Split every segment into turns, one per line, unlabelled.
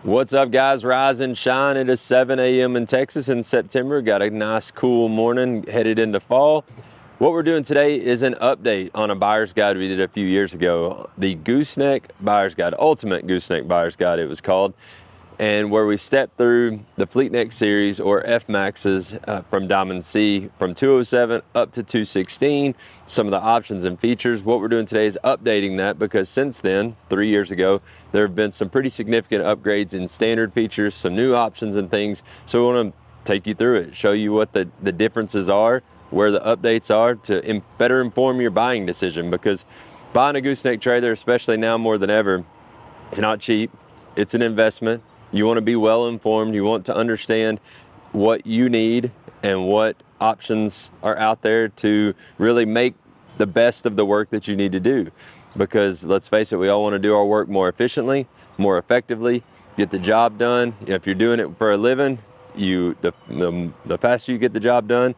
What's up, guys? Rise and shine. It is 7 a.m. in Texas in September. Got a nice cool morning headed into fall. What we're doing today is an update on a buyer's guide we did a few years ago, the Gooseneck Buyer's Guide, Ultimate Gooseneck Buyer's Guide it was called, and where we stepped through the Fleetneck series or F-Maxes from Diamond C from 207 up to 216, some of the options and features. What we're doing today is updating that because since then, 3 years ago, there have been some pretty significant upgrades in standard features, some new options and things. So we want to take you through it, show you what the differences are, where the updates are to better inform your buying decision, because buying a gooseneck trailer, especially now more than ever, it's not cheap. It's an investment. You want to be well informed. You want to understand what you need and what options are out there to really make the best of the work that you need to do. Because let's face it, we all want to do our work more efficiently, more effectively, get the job done. If you're doing it for a living, the faster you get the job done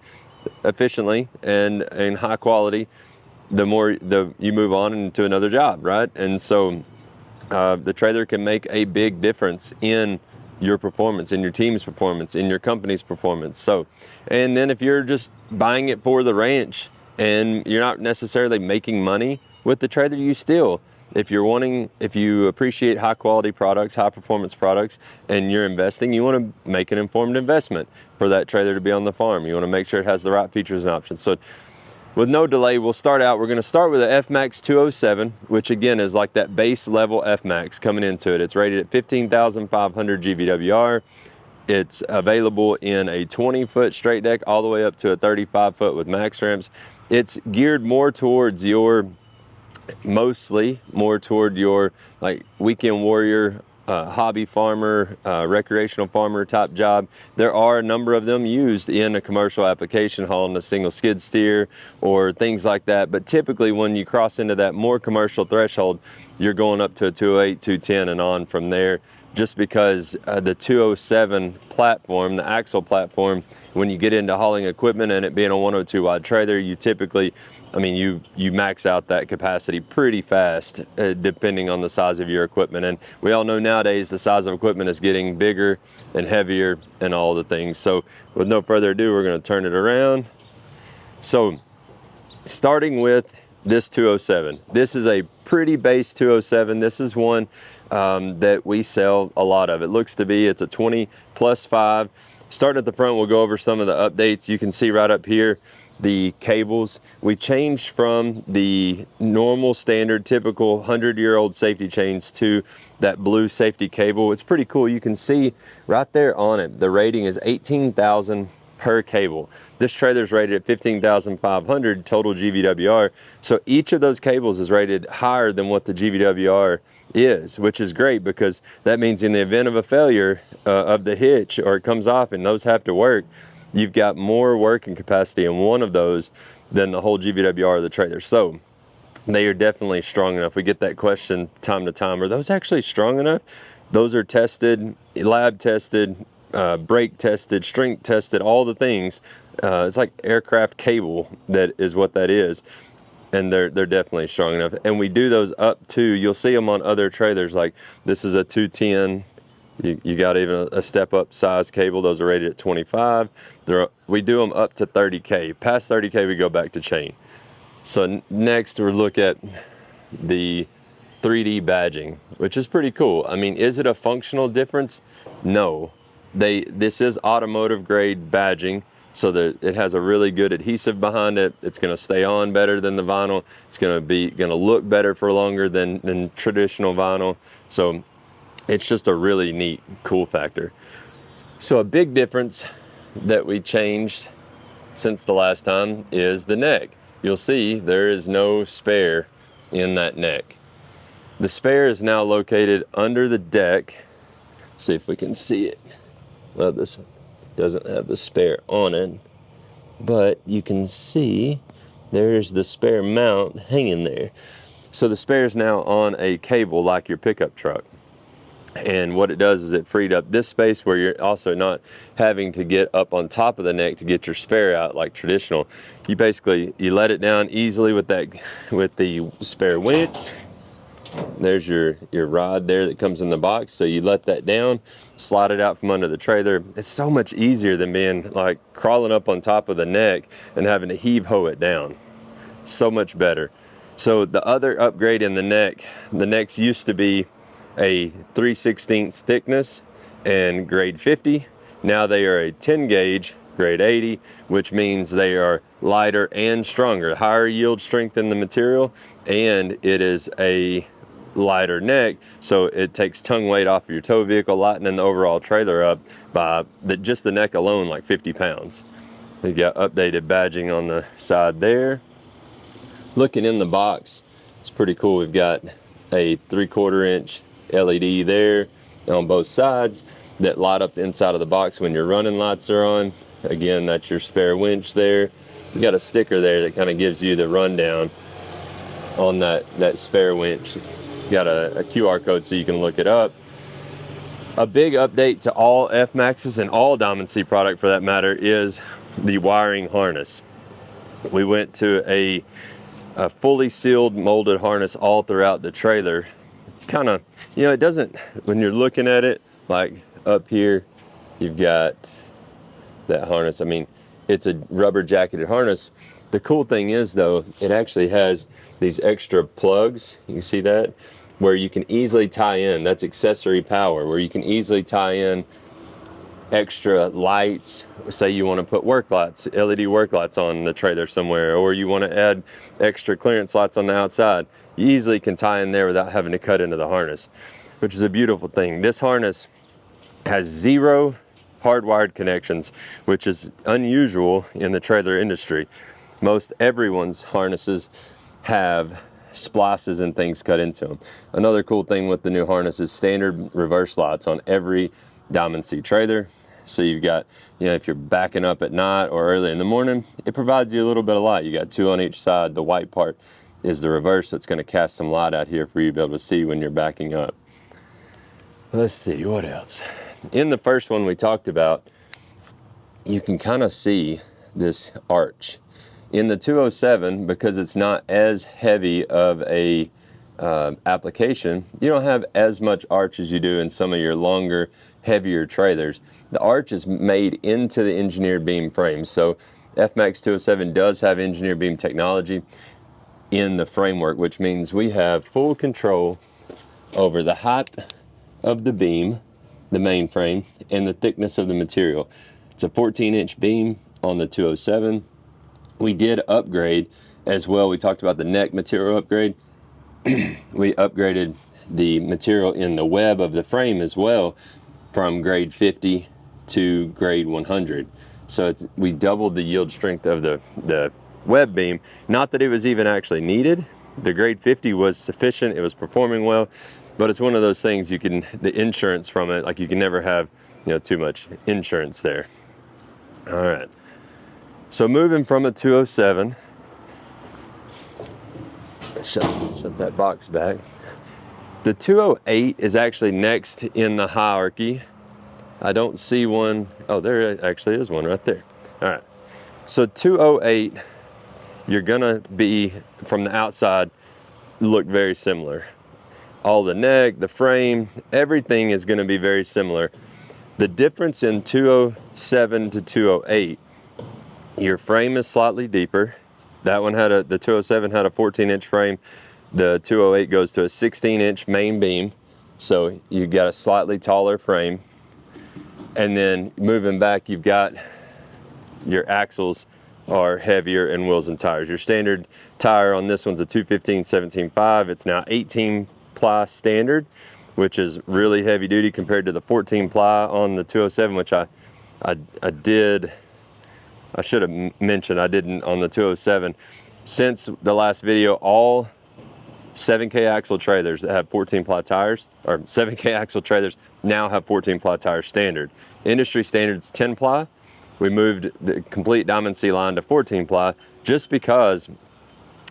efficiently and high quality, the more you move on into another job, right? And so the trailer can make a big difference in your performance, in your team's performance, in your company's performance. So, and then if you're just buying it for the ranch and you're not necessarily making money with the trailer, if you appreciate high quality products, high performance products, and you're investing, you want to make an informed investment for that trailer to be on the farm. You want to make sure it has the right features and options. So with no delay, we're going to start with the F-Max 207, which again is like that base level F-Max coming into it. It's rated at 15,500 GVWR. It's available in a 20-foot straight deck all the way up to a 35-foot with max ramps. It's geared mostly more toward your like weekend warrior, hobby farmer, recreational farmer type job. There are a number of them used in a commercial application, hauling a single skid steer or things like that. But typically when you cross into that more commercial threshold, you're going up to a 208, 210 and on from there, just because the 207 platform, the axle platform, when you get into hauling equipment and it being a 102 wide trailer, you typically, you max out that capacity pretty fast, depending on the size of your equipment. And we all know nowadays the size of equipment is getting bigger and heavier and all the things. So with no further ado, we're going to turn it around. So starting with this 207, this is a pretty base 207. This is one that we sell a lot of. It looks to be, it's a 20+5. Starting at the front, we'll go over some of the updates. You can see right up here the cables. We changed from the normal standard typical 100-year-old safety chains to that blue safety cable. It's pretty cool. You can see right there on it, the rating is 18,000 per cable. This trailer is rated at 15,500 total GVWR. So each of those cables is rated higher than what the GVWR is, which is great, because that means in the event of a failure of the hitch, or it comes off and those have to work, you've got more working capacity in one of those than the whole GVWR of the trailer. So they are definitely strong enough. We get that question time to time. Are those actually strong enough? Those are tested, lab tested, brake tested, strength tested, all the things. It's like aircraft cable, that is what that is. And they're definitely strong enough. And we do those up to, you'll see them on other trailers, like this is a 210. You got even a step up size cable. Those are rated at 25. We do them up to 30K. Past 30K, we go back to chain. So next we'll look at the 3D badging, which is pretty cool. Is it a functional difference? No. This is automotive grade badging, so that it has a really good adhesive behind it. It's going to stay on better than the vinyl. It's going to look better for longer than traditional vinyl. So it's just a really neat, cool factor. So a big difference that we changed since the last time is the neck. You'll see there is no spare in that neck. The spare is now located under the deck. See if we can see it. Well, this doesn't have the spare on it, but you can see there's the spare mount hanging there. So the spare is now on a cable like your pickup truck. And what it does is it freed up this space where you're also not having to get up on top of the neck to get your spare out like traditional. You let it down easily with the spare winch, There's your rod there that comes in the box. So you let that down, slide it out from under the trailer. It's so much easier than being like crawling up on top of the neck and having to heave-ho it down. So much better. So the other upgrade in the necks used to be a 3/16 thickness and grade 50. Now they are a 10 gauge grade 80, which means they are lighter and stronger, higher yield strength in the material, and it is a lighter neck, so it takes tongue weight off of your tow vehicle, lightening the overall trailer up by just the neck alone, like 50 pounds. You got updated badging on the side there. Looking in the box, it's pretty cool. We've got a 3/4 inch LED there on both sides that light up the inside of the box when your running lights are on. Again, that's your spare winch there. We got a sticker there that kind of gives you the rundown on that spare winch. Got a QR code so you can look it up. A big update to all F-Maxes and all Diamond C product for that matter is the wiring harness. We went to a fully sealed molded harness all throughout the trailer. It's kind of, you know, it doesn't, when you're looking at it, like up here, you've got that harness. I mean, it's a rubber jacketed harness. The cool thing is though, it actually has these extra plugs. You can see that, where you can easily tie in. That's accessory power, where you can easily tie in extra lights. Say you want to put work lights, LED work lights on the trailer somewhere, or you want to add extra clearance lights on the outside. You easily can tie in there without having to cut into the harness, which is a beautiful thing. This harness has 0 hardwired connections, which is unusual in the trailer industry. Most everyone's harnesses have splices and things cut into them. Another cool thing with the new harness is standard reverse lights on every Diamond C trailer. So you've got, you know, if you're backing up at night or early in the morning, it provides you a little bit of light. You got 2 on each side. The white part is the reverse, so it's going to cast some light out here for you to be able to see when you're backing up. Let's see, what else? In the first one we talked about, you can kind of see this arch. In the 207, because it's not as heavy of a application, you don't have as much arch as you do in some of your longer, heavier trailers. The arch is made into the engineered beam frame. So F-Max 207 does have engineered beam technology in the framework, which means we have full control over the height of the beam, the main frame, and the thickness of the material. It's a 14-inch beam on the 207. We did upgrade as well. We talked about the neck material upgrade. We upgraded the material in the web of the frame as well from grade 50 to grade 100. So we doubled the yield strength of the web beam. Not that it was even actually needed. The grade 50 was sufficient. It was performing well, but it's one of those things you can, the insurance from it, like you can never have, you know, too much insurance there. All right. So moving from a 207, shut that box back. The 208 is actually next in the hierarchy. I don't see one. Oh, there actually is one right there. All right. So 208, you're gonna be, from the outside, look very similar. All the neck, the frame, everything is gonna be very similar. The difference in 207 to 208, your frame is slightly deeper. That one had the 207 had a 14-inch frame. The 208 goes to a 16-inch main beam. So you got a slightly taller frame. And then moving back, you've got your axles are heavier and wheels and tires. Your standard tire on this one's a 215/17.5. It's now 18 ply standard, which is really heavy duty compared to the 14 ply on the 207, which I should have mentioned I didn't on the 207. Since the last video, all 7K axle trailers that have 14 ply tires, or 7K axle trailers now have 14 ply tires standard. Industry standard is 10 ply. We moved the complete Diamond C line to 14 ply just because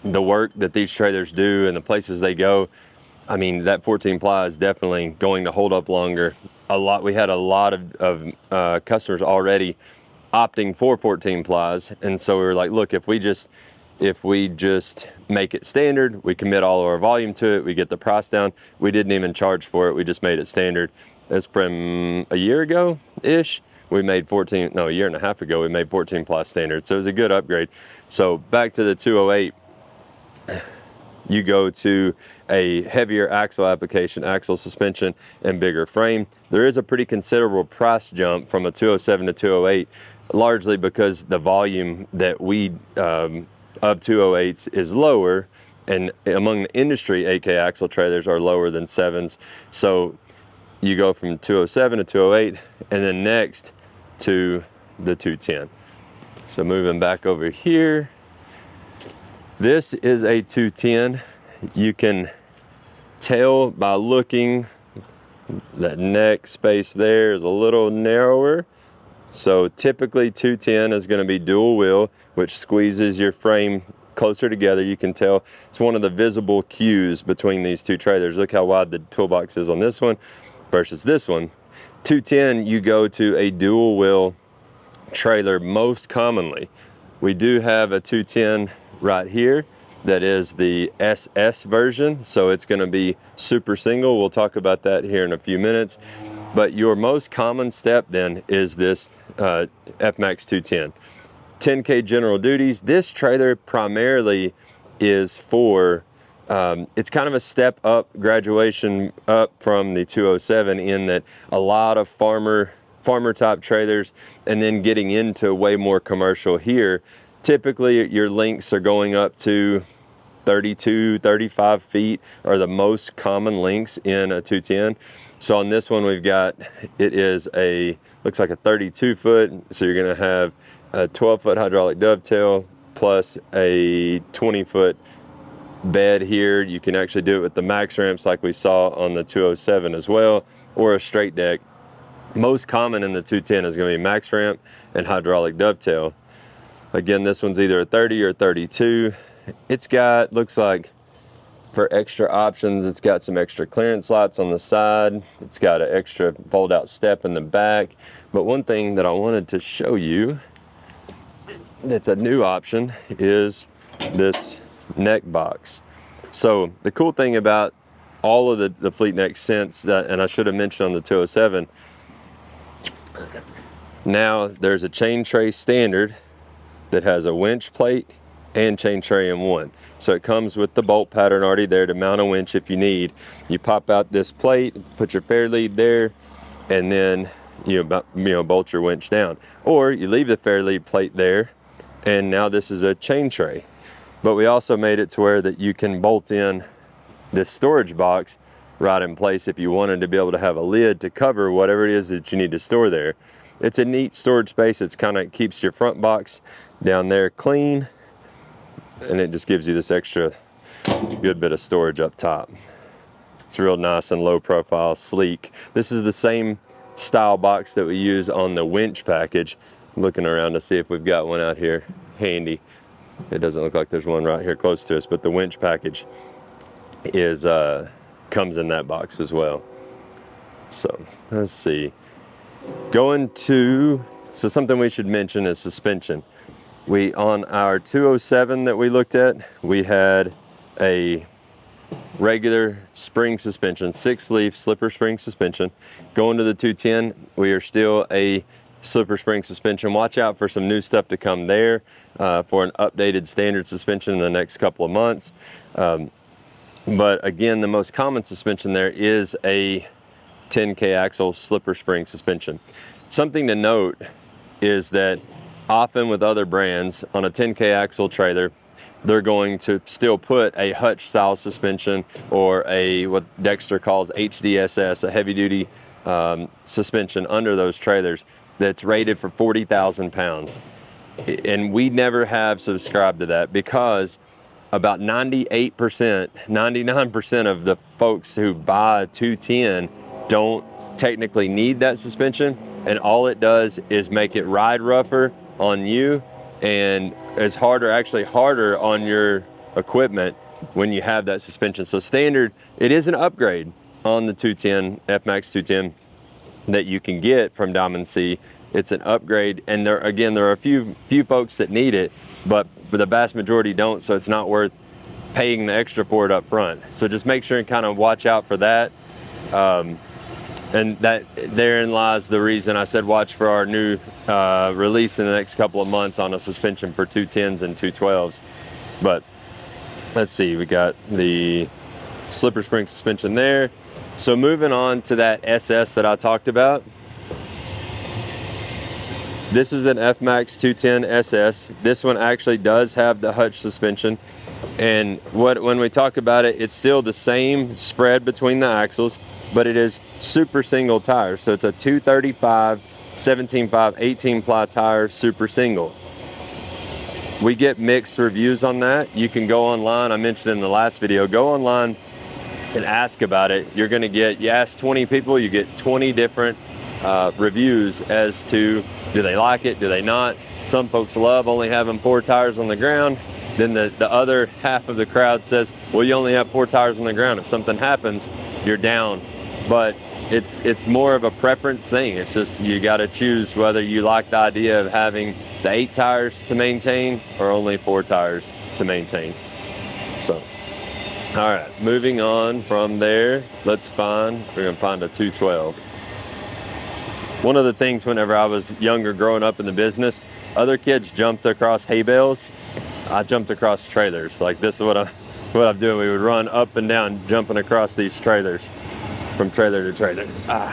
the work that these trailers do and the places they go, I mean, that 14 ply is definitely going to hold up longer. We had a lot of customers already opting for 14 plies, and so we were like, look, if we just if we just make it standard, we commit all of our volume to it, we get the price down. We didn't even charge for it, we just made it standard. That's from a year ago-ish. We made 14, no, a year and a half ago, we made 14 plus standard. So it was a good upgrade. So back to the 208, you go to a heavier axle application, axle suspension, and bigger frame. There is a pretty considerable price jump from a 207 to 208, largely because the volume that we of 208s is lower, and among the industry, 8K axle trailers are lower than 7s. So you go from 207 to 208, and then next to the 210. So moving back over here, this is a 210. You can tell by looking, that neck space there is a little narrower. So typically 210 is going to be dual wheel, which squeezes your frame closer together. You can tell it's one of the visible cues between these two trailers. Look how wide the toolbox is on this one versus this one. 210, you go to a dual wheel trailer most commonly. We do have a 210 right here that is the SS version, so it's going to be super single. We'll talk about that here in a few minutes. But your most common step then is this FMAX 210. 10K general duties. This trailer primarily is for, it's kind of a step up, graduation up from the 207, in that a lot of farmer type trailers, and then getting into way more commercial here. Typically your lengths are going up to 32, 35 feet are the most common lengths in a 210. So on this one we've got, it is looks like a 32 foot. So you're gonna have a 12-foot hydraulic dovetail plus a 20-foot bed here. You can actually do it with the max ramps like we saw on the 207 as well, or a straight deck. Most common in the 210 is gonna be max ramp and hydraulic dovetail. Again, this one's either a 30 or 32. It's got, looks like, for extra options, it's got some extra clearance slots on the side. It's got an extra fold out step in the back. But one thing that I wanted to show you that's a new option is this neck box. So the cool thing about all of the Fleetneck since, and I should have mentioned on the 207, now there's a chain tray standard that has a winch plate and chain tray in one. So it comes with the bolt pattern already there to mount a winch if you need. You pop out this plate, put your fair lead there, and then you bolt your winch down. Or you leave the fair lead plate there, and now this is a chain tray. But we also made it to where that you can bolt in this storage box right in place if you wanted to be able to have a lid to cover whatever it is that you need to store there. It's a neat storage space. It's kind of keeps your front box down there clean, and it just gives you this extra good bit of storage up top. It's real nice and low profile, sleek. This is the same style box that we use on the winch package. I'm looking around to see if we've got one out here handy. It doesn't look like there's one right here close to us, but the winch package is comes in that box as well. So let's see. So something we should mention is suspension. On our 207 that we looked at, we had a regular spring suspension, 6-leaf slipper spring suspension. Going to the 210, we are still a slipper spring suspension. Watch out for some new stuff to come there for an updated standard suspension in the next couple of months. But again, the most common suspension there is a 10K axle slipper spring suspension. Something to note is that often with other brands on a 10K axle trailer, they're going to still put a hutch style suspension or what Dexter calls HDSS, a heavy duty suspension under those trailers that's rated for 40,000 pounds. And we never have subscribed to that because about 98%, 99% of the folks who buy a 210 don't technically need that suspension, and all it does is make it ride rougher on you and is actually harder on your equipment when you have that suspension. So standard, it is an upgrade on the 210, FMAX 210 that you can get from Diamond C It's an upgrade, and there are a few folks that need it, but the vast majority don't, so it's not worth paying the extra for it up front. So just make sure and kind of watch out for that. And that therein lies the reason I said watch for our new release in the next couple of months on a suspension for 210s and 212s. But let's see, we got the slipper spring suspension there. So moving on to that SS that I talked about. This is an F-Max 210 SS. This one actually does have the hutch suspension. And when we talk about it, it's still the same spread between the axles, but it is super single tire. So it's a 235, 17.5, 18 ply tire, super single. We get mixed reviews on that. You can go online, I mentioned in the last video, go online and ask about it. You're gonna get, you ask 20 people, you get 20 different reviews as to, do they like it, do they not? Some folks love only having 4 tires on the ground. Then the other half of the crowd says, well, you only have 4 tires on the ground. If something happens, you're down. But it's more of a preference thing. It's just, you got to choose whether you like the idea of having the 8 tires to maintain or only 4 tires to maintain. So, all right, moving on from there, we're gonna find a 212. One of the things whenever I was younger growing up in the business, other kids jumped across hay bales. I jumped across trailers. Like, this is what I'm doing. We would run up and down jumping across these trailers from trailer to trailer. All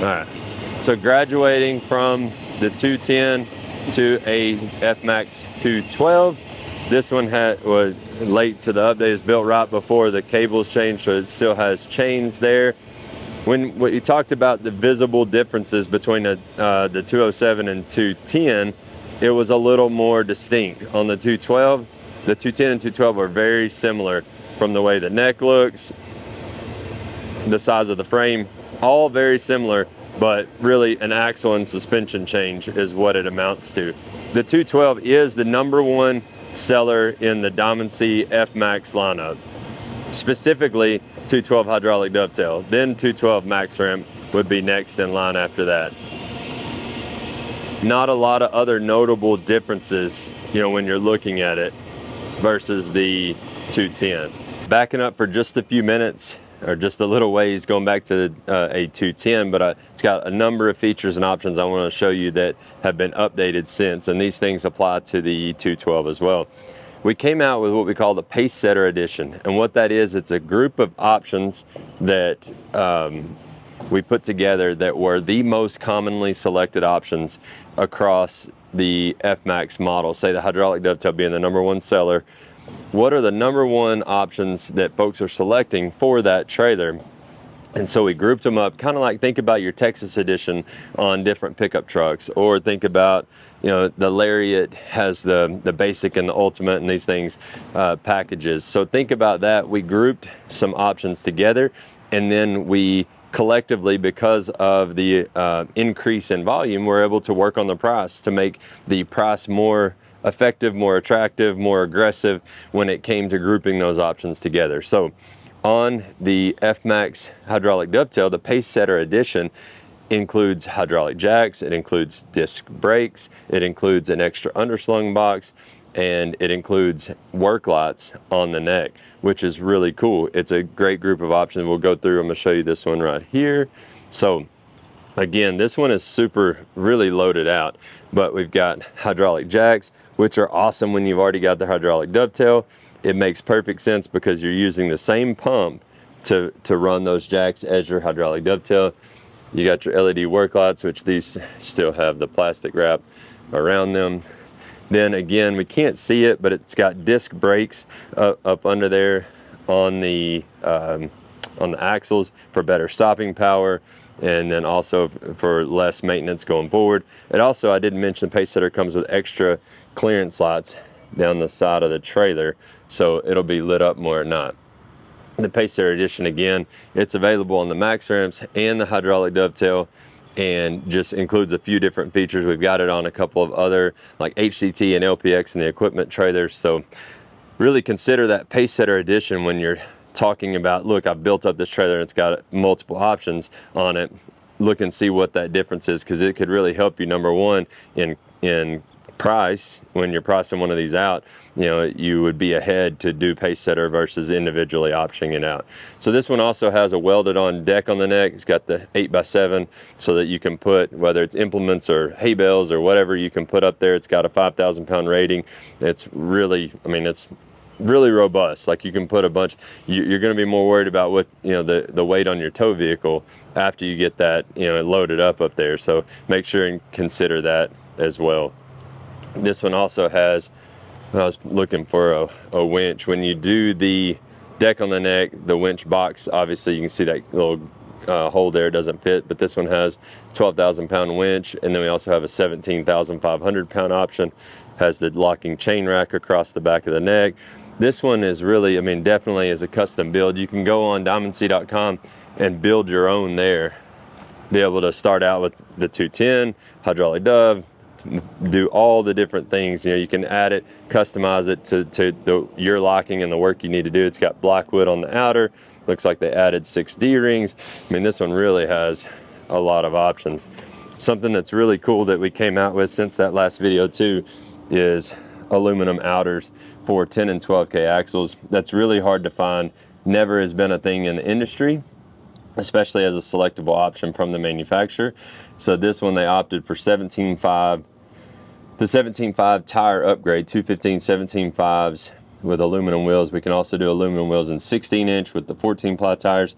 right, so graduating from the 210 to a F-Max 212. This one was late to the update. It's built right before the cables changed, so it still has chains there. When you talked about the visible differences between the 207 and 210, it was a little more distinct. On the 212, the 210 and 212 are very similar from the way the neck looks, the size of the frame, all very similar, but really an axle and suspension change is what it amounts to. The 212 is the #1 seller in the Diamond C F-Max lineup. Specifically, 212 hydraulic dovetail, then 212 max ramp would be next in line after that. Not a lot of other notable differences, you know, when you're looking at it versus the 210. Backing up for just a few minutes, or just a little ways, going back to a 210, but it's got a number of features and options I want to show you that have been updated since, and these things apply to the 212 as well. We came out with what we call the Pace Setter Edition, and what that is, it's a group of options that we put together that were the most commonly selected options across the F-Max model, say the hydraulic dovetail being the #1 seller. What are the #1 options that folks are selecting for that trailer? And so we grouped them up, kind of like, think about your Texas edition on different pickup trucks, or think about, you know, the Lariat has the basic and the ultimate and these things packages. So think about that. We grouped some options together, and then we collectively, because of the increase in volume, we're able to work on the price to make the price more effective, more attractive, more aggressive when it came to grouping those options together. So on the F-Max hydraulic dovetail, the Pace Setter Edition includes hydraulic jacks, it includes disc brakes, it includes an extra underslung box, and it includes work lights on the neck, which is really cool. It's a great group of options. We'll go through, I'm gonna show you this one right here. So again, this one is really loaded out, but we've got hydraulic jacks, which are awesome when you've already got the hydraulic dovetail. It makes perfect sense because you're using the same pump to run those jacks as your hydraulic dovetail. You got your LED work lights, which these still have the plastic wrap around them. Then again, we can't see it, but it's got disc brakes up under there on the axles for better stopping power, and then also for less maintenance going forward. It also, I didn't mention, Pace Setter comes with extra clearance lights down the side of the trailer, so it'll be lit up more at night. The Pace Setter Edition, again, it's available on the max ramps and the hydraulic dovetail, and just includes a few different features. We've got it on a couple of other, like HCT and LPX in the equipment trailers. So really consider that Pace Setter Edition when you're talking about, look, I've built up this trailer and it's got multiple options on it. look and see what that difference is, because it could really help you, number one, in price. When you're pricing one of these out, you know, you would be ahead to do pace setter versus individually optioning it out. So this one also has a welded on deck on the neck. It's got the 8x7 so that you can put, whether it's implements or hay bales or whatever, you can put up there. It's got a 5,000 pound rating. It's really, I mean, it's really robust. Like, you can put a bunch, you're going to be more worried about what, you know, the weight on your tow vehicle after you get that, you know, loaded up there. So make sure and consider that as well. This one also has, I was looking for a winch. When you do the deck on the neck, the winch box, obviously you can see that little hole there doesn't fit, but this one has 12,000 pound winch, and then we also have a 17,500 pound option. Has the locking chain rack across the back of the neck. This one is really, I mean, definitely is a custom build. You can go on diamondsea.com and build your own there. Be able to start out with the 210 hydraulic dove, do all the different things. You know, you can add it, customize it to your locking and the work you need to do. It's got blackwood on the outer. Looks like they added 6 D-rings. I mean, this one really has a lot of options. Something that's really cool that we came out with since that last video too is aluminum outers for 10 and 12K axles. That's really hard to find. Never has been a thing in the industry, especially as a selectable option from the manufacturer. So this one, they opted for 17.5, the 17.5 tire upgrade, 215 17.5s with aluminum wheels. We can also do aluminum wheels in 16-inch with the 14-ply tires.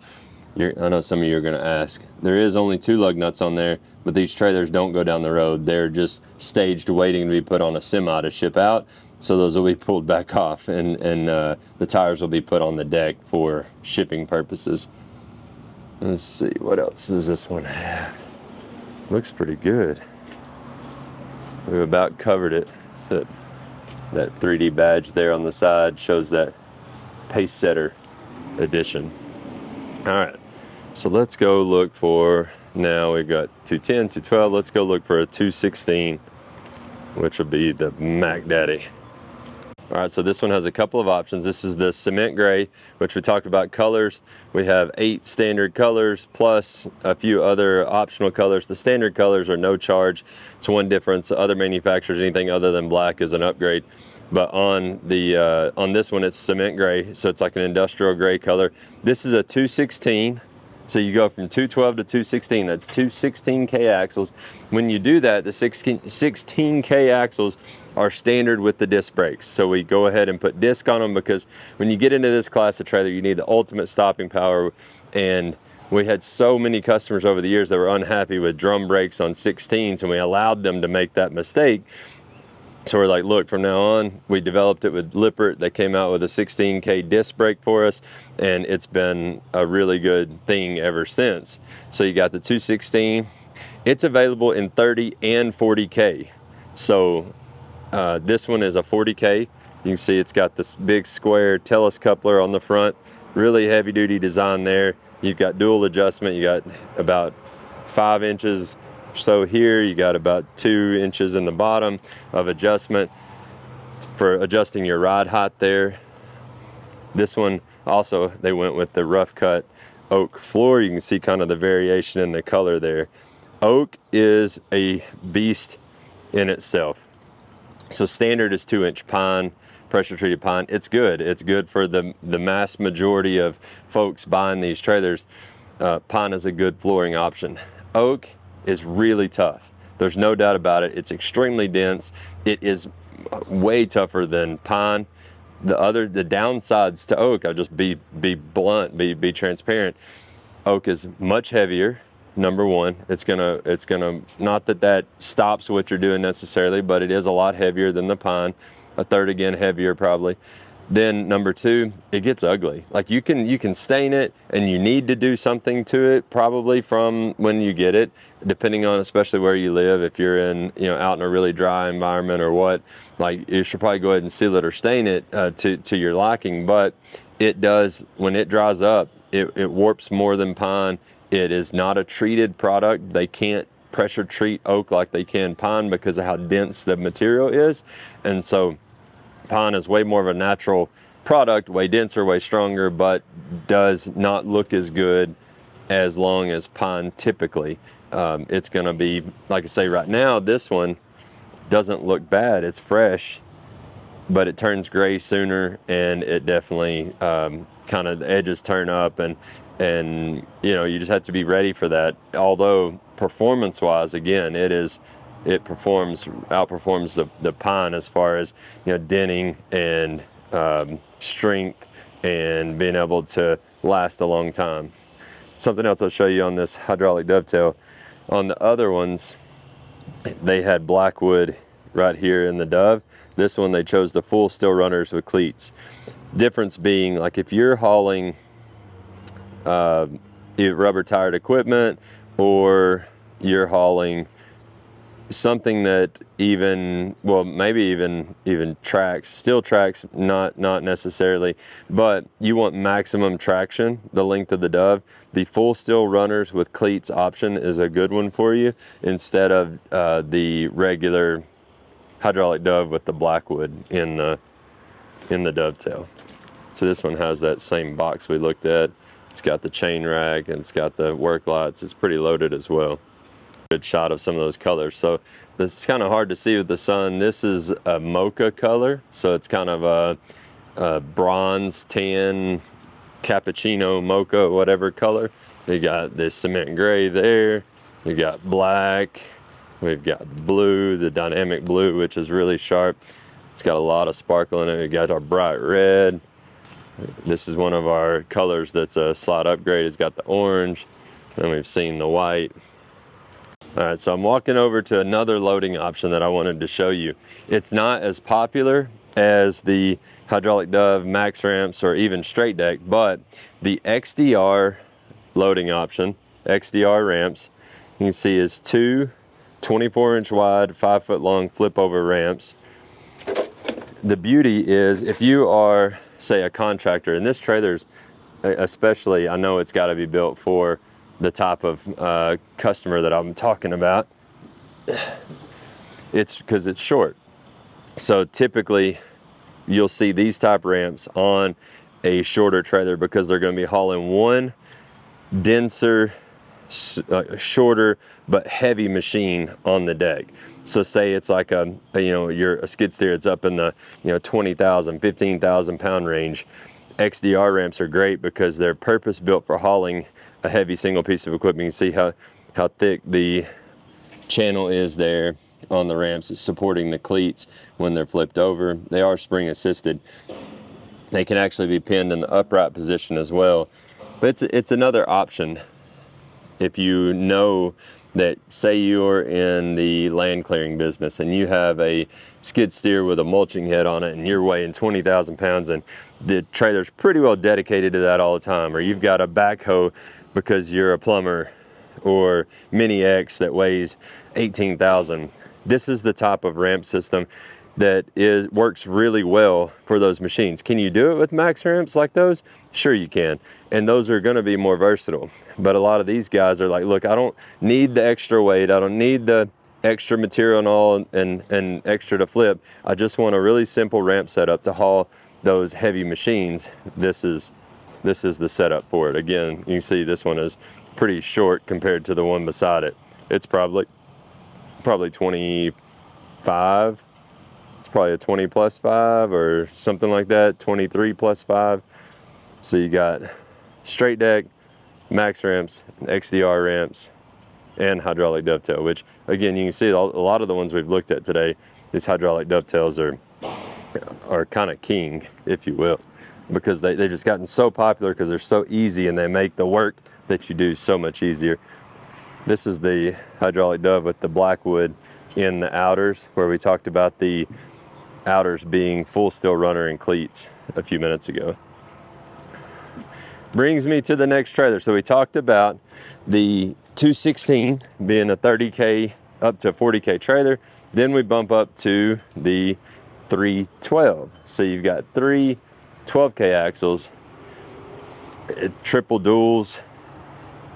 I know some of you are gonna ask. There is only 2 lug nuts on there, but these trailers don't go down the road. They're just staged waiting to be put on a semi to ship out. So those will be pulled back off, and the tires will be put on the deck for shipping purposes. Let's see, what else does this one have? Looks pretty good. We've about covered it. So that 3D badge there on the side shows that pace setter edition. All right, so let's go look for, now we've got 210, 212. Let's go look for a 216, which will be the Mac Daddy. All right, so this one has a couple of options. This is the cement gray, which we talked about colors. We have 8 standard colors plus a few other optional colors. The standard colors are no charge. It's one difference. Other manufacturers, anything other than black is an upgrade. But on the on this one, it's cement gray, so it's like an industrial gray color. This is a 216. So you go from 212 to 216, that's 216K axles. When you do that, the 16K axles are standard with the disc brakes. So we go ahead and put disc on them, because when you get into this class of trailer, you need the ultimate stopping power. And we had so many customers over the years that were unhappy with drum brakes on 16s, and we allowed them to make that mistake. So we're like, look, from now on, we developed it with Lippert. They came out with a 16K disc brake for us, and it's been a really good thing ever since. So you got the 216. It's available in 30 and 40K. So this one is a 40K. You can see it's got this big square Tellus coupler on the front. Really heavy duty design there. You've got dual adjustment. You got about 5 inches. So here you got about 2 inches in the bottom of adjustment for adjusting your ride height there. This one also, they went with the rough cut oak floor. You can see kind of the variation in the color there. Oak is a beast in itself. So standard is 2-inch pine, pressure treated pine. It's good. It's good for the mass majority of folks buying these trailers. Pine is a good flooring option. Oak is really tough. There's no doubt about it. It's extremely dense. It is way tougher than pine. The downsides to oak, I'll just be blunt, be transparent. Oak is much heavier. Number one, it's gonna, not that stops what you're doing necessarily, but it is a lot heavier than the pine. A third again heavier probably. Then number two, it gets ugly. Like you can stain it, and you need to do something to it probably from when you get it, depending on especially where you live. If you're in, out in a really dry environment or what, like you should probably go ahead and seal it or stain it to your liking. But it does, when it dries up, it warps more than pine. It is not a treated product. They can't pressure treat oak like they can pine because of how dense the material is. And so pine is way more of a natural product, way denser, way stronger, but does not look as good as long as pine typically. It's going to be, like I say, right now, this one doesn't look bad. It's fresh, but it turns gray sooner, and it definitely kind of the edges turn up, and you know, you just have to be ready for that. Although performance-wise, again, it outperforms the pine as far as, you know, denting and strength and being able to last a long time. Something else I'll show you on this hydraulic dovetail. On the other ones, they had blackwood right here in the dove. This one they chose the full steel runners with cleats. Difference being, like if you're hauling rubber tired equipment, or you're hauling something that even, well, maybe even tracks, steel tracks, not necessarily, but you want maximum traction, the length of the dove, the full steel runners with cleats option is a good one for you, instead of the regular hydraulic dove with the blackwood in the dovetail. So this one has that same box we looked at. It's got the chain rack and it's got the work lights. It's pretty loaded as well. Good shot of some of those colors. So this is kind of hard to see with the sun. This is a mocha color, so it's kind of a bronze, tan, cappuccino, mocha, whatever color. You got this cement gray there. You got black. We've got blue, the dynamic blue, which is really sharp. It's got a lot of sparkle in it. We got our bright red. This is one of our colors that's a slight upgrade. It's got the orange, and we've seen the white. All right, so I'm walking over to another loading option that I wanted to show you. It's not as popular as the hydraulic dove, max ramps, or even straight deck, but the XDR loading option, XDR ramps, you can see is two 24-inch wide, 5-foot long flip over ramps. The beauty is, if you are, say, a contractor, and this trailer's especially, I know it's got to be built for the type of customer that I'm talking about. It's because it's short. So typically you'll see these type ramps on a shorter trailer because they're going to be hauling one denser, shorter but heavy machine on the deck. So say it's like you're a skid steer, it's up in the 20,000, 15,000 pound range. XDR ramps are great because they're purpose built for hauling a heavy single piece of equipment. You see how thick the channel is there on the ramps. It's supporting the cleats when they're flipped over. They are spring assisted. They can actually be pinned in the upright position as well. But it's another option if you know that, say you're in the land clearing business and you have a skid steer with a mulching head on it and you're weighing 20,000 pounds and the trailer's pretty well dedicated to that all the time, or you've got a backhoe because you're a plumber, or Mini X that weighs 18,000. This is the type of ramp system that works really well for those machines. Can you do it with max ramps like those? Sure you can, and those are going to be more versatile. But a lot of these guys are like, look, I don't need the extra weight, I don't need the extra material and all and extra to flip. I just want a really simple ramp setup to haul those heavy machines. This is the setup for it. Again, you can see this one is pretty short compared to the one beside it. It's probably 25. It's probably a 20 plus 5 or something like that, 23 plus 5. So you got straight deck, max ramps, XDR ramps, and hydraulic dovetail, which again, you can see a lot of the ones we've looked at today, these hydraulic dovetails are kind of king, if you will, because they've just gotten so popular because they're so easy and they make the work that you do so much easier. This is the hydraulic dove with the blackwood in the outers, where we talked about the outers being full steel runner and cleats a few minutes ago. Brings me to the next trailer. So we talked about the 216 being a 30K up to 40K trailer. Then we bump up to the 312. So you've got three 12K axles, triple duals,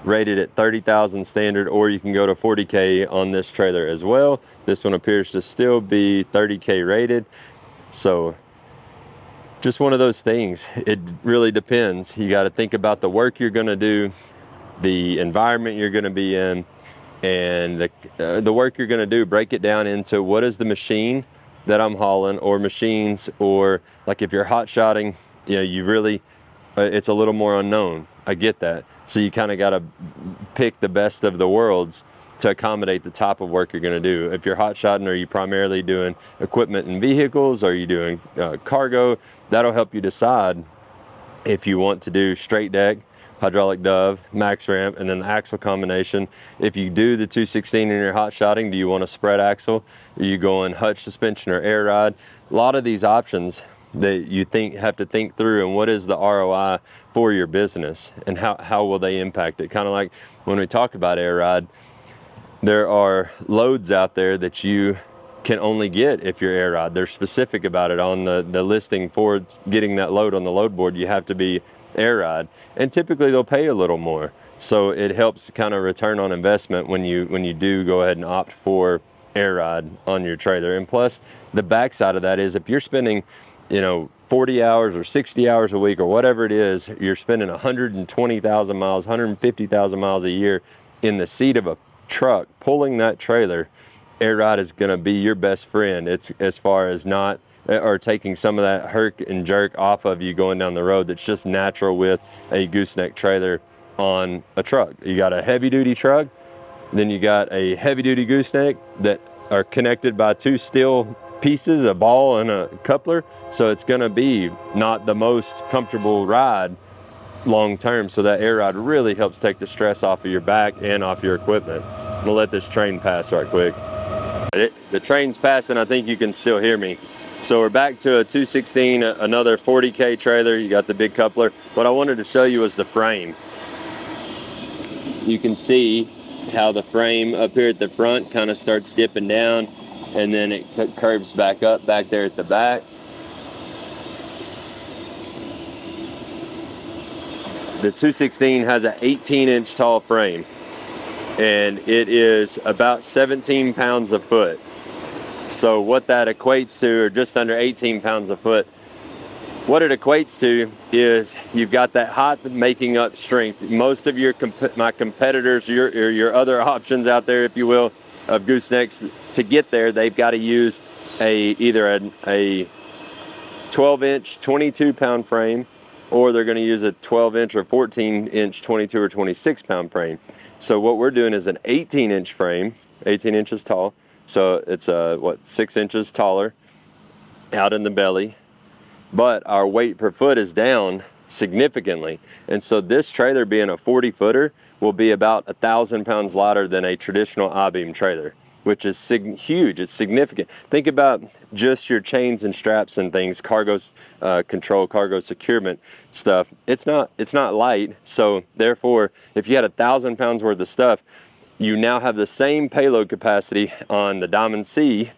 rated at 30,000 standard, or you can go to 40K on this trailer as well. This one appears to still be 30K rated. So just one of those things. It really depends. You got to think about the work you're going to do the environment you're going to be in, and the work you're going to do. Break it down into what is the machine that I'm hauling, or machines, or like if you're hot shotting, you know, you really, it's a little more unknown. I get that. So you kind of got to pick the best of the worlds to accommodate the type of work you're going to do. If you're hot shotting, are you primarily doing equipment and vehicles? Are you doing cargo? That'll help you decide if you want to do straight deck, hydraulic dove, max ramp, and then the axle combination. If you do the 216 in your hot shotting, do you want a spread axle? Are you going hutch suspension or air ride? A lot of these options that you have to think through, and what is the ROI for your business, and how will they impact it? Kind of like when we talk about air ride, there are loads out there that you can only get if you're air ride. They're specific about it on the listing for getting that load on the load board. You have to be air ride, and typically they'll pay a little more. So it helps kind of return on investment when you do go ahead and opt for air ride on your trailer. And plus, the backside of that is if you're spending, you know, 40 hours or 60 hours a week or whatever it is, you're spending 120,000 miles, 150,000 miles a year in the seat of a truck pulling that trailer. Air ride is going to be your best friend. It's as far as not, or taking some of that herk and jerk off of you going down the road that's just natural with a gooseneck trailer on a truck. You got a heavy duty truck, then you got a heavy duty gooseneck that are connected by two steel pieces, a ball and a coupler. So it's going to be not the most comfortable ride long term. So that air ride really helps take the stress off of your back and off your equipment. I'm gonna let this train pass right quick. The train's passing. I think you can still hear me. So we're back to a 216, another 40K trailer. You got the big coupler. What I wanted to show you was the frame. You can see how the frame up here at the front kind of starts dipping down, and then it curves back up back there at the back. The 216 has an 18-inch tall frame, and it is about 17 pounds a foot. So what that equates to, or just under 18 pounds a foot, what it equates to is you've got that hot making up strength. Most of my competitors, your other options out there, if you will, of goosenecks, to get there, they've got to use either a 12-inch 22-pound frame, or they're going to use a 12-inch or 14-inch 22 or 26-pound frame. So what we're doing is an 18-inch frame, 18 inches tall. So it's 6 inches taller out in the belly, but our weight per foot is down significantly. And so this trailer, being a 40-footer, will be about 1,000 pounds lighter than a traditional I-beam trailer, which is huge. It's significant. Think about just your chains and straps and things, cargo control, cargo securement stuff. It's not light. So therefore, if you had 1,000 pounds worth of stuff, you now have the same payload capacity on the Diamond C,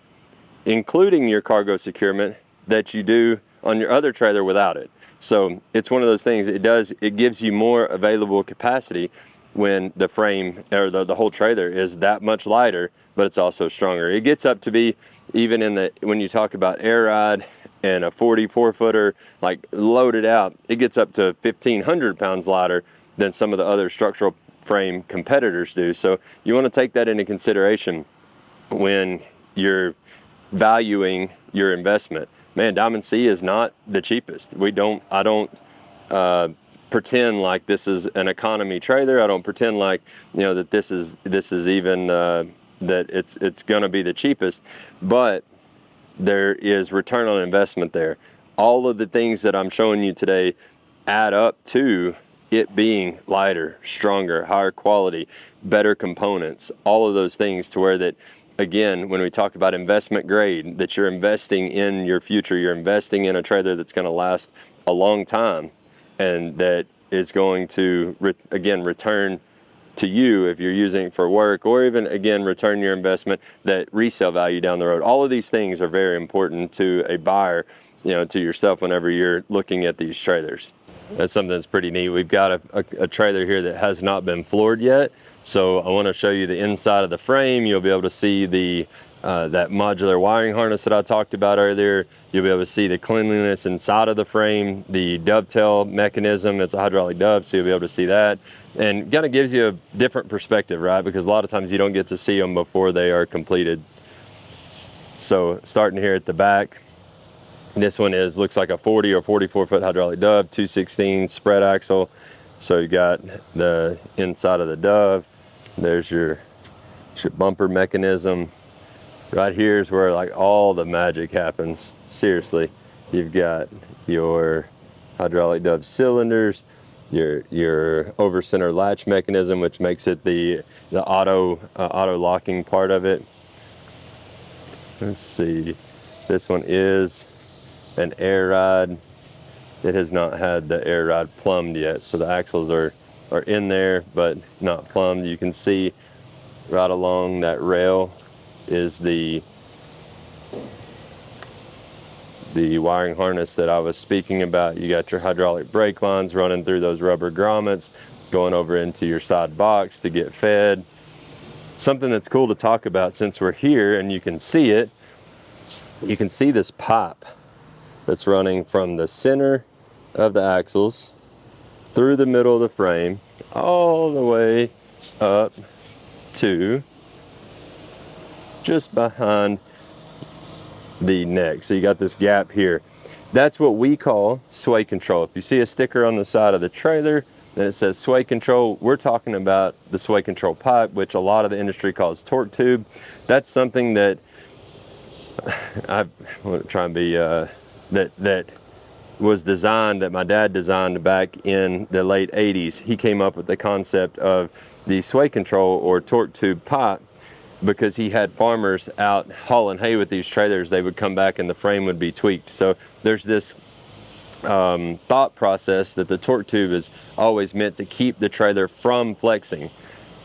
including your cargo securement, that you do on your other trailer without it. So it's one of those things. It gives you more available capacity when the frame, or the whole trailer, is that much lighter, but it's also stronger. It gets up to be, even when you talk about air ride and a 44-footer, like loaded out, it gets up to 1,500 pounds lighter than some of the other structural frame competitors do. So you want to take that into consideration when you're valuing your investment. Man, Diamond C is not the cheapest. I don't pretend like this is an economy trailer. I don't pretend like, you know, that this is even that it's going to be the cheapest, but there is return on investment there. All of the things that I'm showing you today add up to it being lighter, stronger, higher quality, better components, all of those things, to where that, again, when we talk about investment grade, that you're investing in your future, you're investing in a trailer that's going to last a long time, and that is going to, again, return to you if you're using it for work, or even, again, return your investment, that resale value down the road. All of these things are very important to a buyer, you know, to yourself whenever you're looking at these trailers. That's something that's pretty neat. We've got a trailer here that has not been floored yet. So I want to show you the inside of the frame. You'll be able to see the that modular wiring harness that I talked about earlier. You'll be able to see the cleanliness inside of the frame, the dovetail mechanism. It's a hydraulic dove, so you'll be able to see that. And kind of gives you a different perspective, right? Because a lot of times you don't get to see them before they are completed. So starting here at the back, this one looks like a 40 or 44 foot hydraulic dove, 216 spread axle. So you got the inside of the dove. There's your bumper mechanism. Right here is where like all the magic happens. Seriously, you've got your hydraulic dove cylinders, your over center latch mechanism, which makes it the auto locking part of it. Let's see, this one is an air ride. It has not had the air ride plumbed yet, so the axles are in there but not plumbed. You can see right along that rail is the wiring harness that I was speaking about. You got your hydraulic brake lines running through those rubber grommets, going over into your side box to get fed. Something that's cool to talk about since we're here and you can see it, you can see this pipe that's running from the center of the axles through the middle of the frame all the way up to just behind the neck. So you got this gap here. That's what we call sway control. If you see a sticker on the side of the trailer and it says sway control, we're talking about the sway control pipe, which a lot of the industry calls torque tube. That's something that I want to try and be that was designed, that my dad designed back in the late 80s. He came up with the concept of the sway control or torque tube pipe because he had farmers out hauling hay with these trailers. They would come back and the frame would be tweaked. So there's this thought process that the torque tube is always meant to keep the trailer from flexing.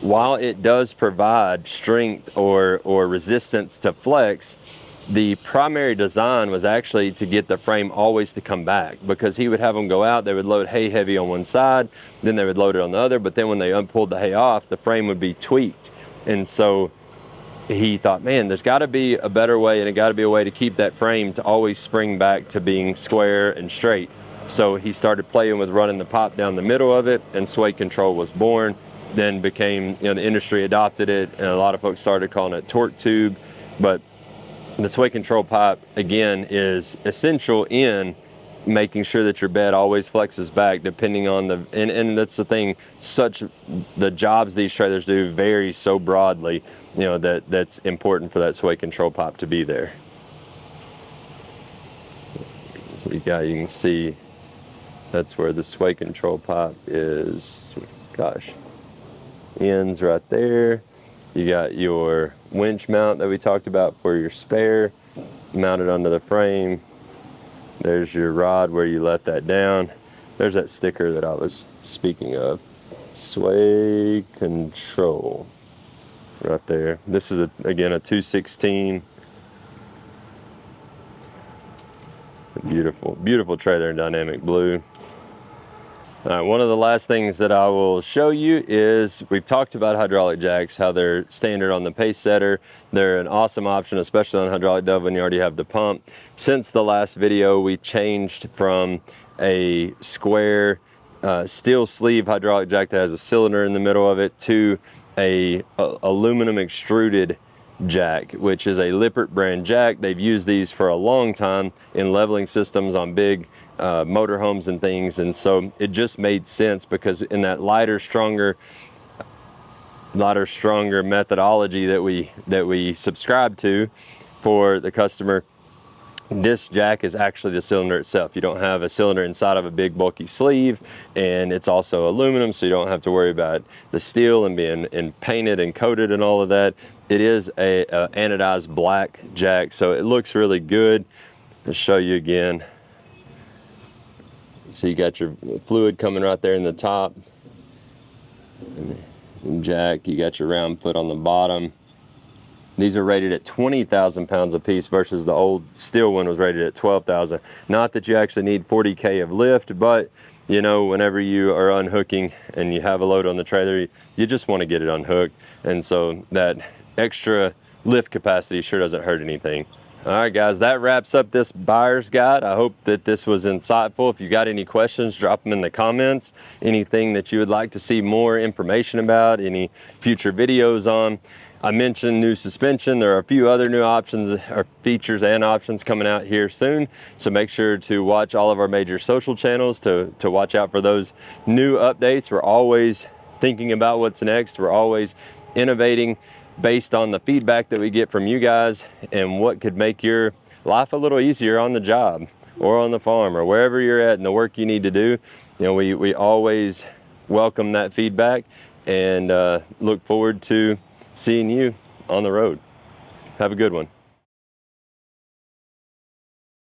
While it does provide strength or resistance to flex, the primary design was actually to get the frame always to come back, because he would have them go out, they would load hay heavy on one side, then they would load it on the other, but then when they unpulled the hay off, the frame would be tweaked. And so he thought, man, there's got to be a better way, and it got to be a way to keep that frame to always spring back to being square and straight. So he started playing with running the pipe down the middle of it, and sway control was born. Then became, the industry adopted it, and a lot of folks started calling it torque tube. But the sway control pipe, again, is essential in making sure that your bed always flexes back depending on the, and that's the thing, the jobs these trailers do vary so broadly, that's important for that sway control pipe to be there. So you can see that's where the sway control pipe is, ends right there. You got your winch mount that we talked about for your spare, mounted onto the frame. There's your rod where you let that down. There's that sticker that I was speaking of. Sway control right there. This is again a 216. Beautiful trailer in dynamic blue. All right, one of the last things that I will show you is, we've talked about hydraulic jacks, how they're standard on the pace setter. They're an awesome option, especially on hydraulic dove when you already have the pump. Since the last video, we changed from a square steel sleeve hydraulic jack that has a cylinder in the middle of it to a aluminum extruded jack, which is a Lippert brand jack. They've used these for a long time in leveling systems on big motorhomes and things, and so it just made sense, because in that lighter stronger methodology that we subscribe to for the customer, this jack is actually the cylinder itself. You don't have a cylinder inside of a big bulky sleeve, and it's also aluminum, so you don't have to worry about the steel and being painted and coated and all of that. It is a anodized black jack, so it looks really good. I'll show you again. So you got your fluid coming right there in the top, and jack, you got your round foot on the bottom. These are rated at 20,000 pounds a piece versus the old steel one was rated at 12,000. Not that you actually need 40K of lift, but whenever you are unhooking and you have a load on the trailer, you just want to get it unhooked. And so that extra lift capacity sure doesn't hurt anything. All right, guys, that wraps up this buyer's guide. I hope that this was insightful. If you got any questions, drop them in the comments. Anything that you would like to see more information about, any future videos on. I mentioned new suspension. There are a few other new options or features and options coming out here soon. So make sure to watch all of our major social channels to watch out for those new updates. We're always thinking about what's next. We're always innovating based on the feedback that we get from you guys and what could make your life a little easier on the job or on the farm or wherever you're at and the work you need to do. You know, we always welcome that feedback and look forward to seeing you on the road. Have a good one.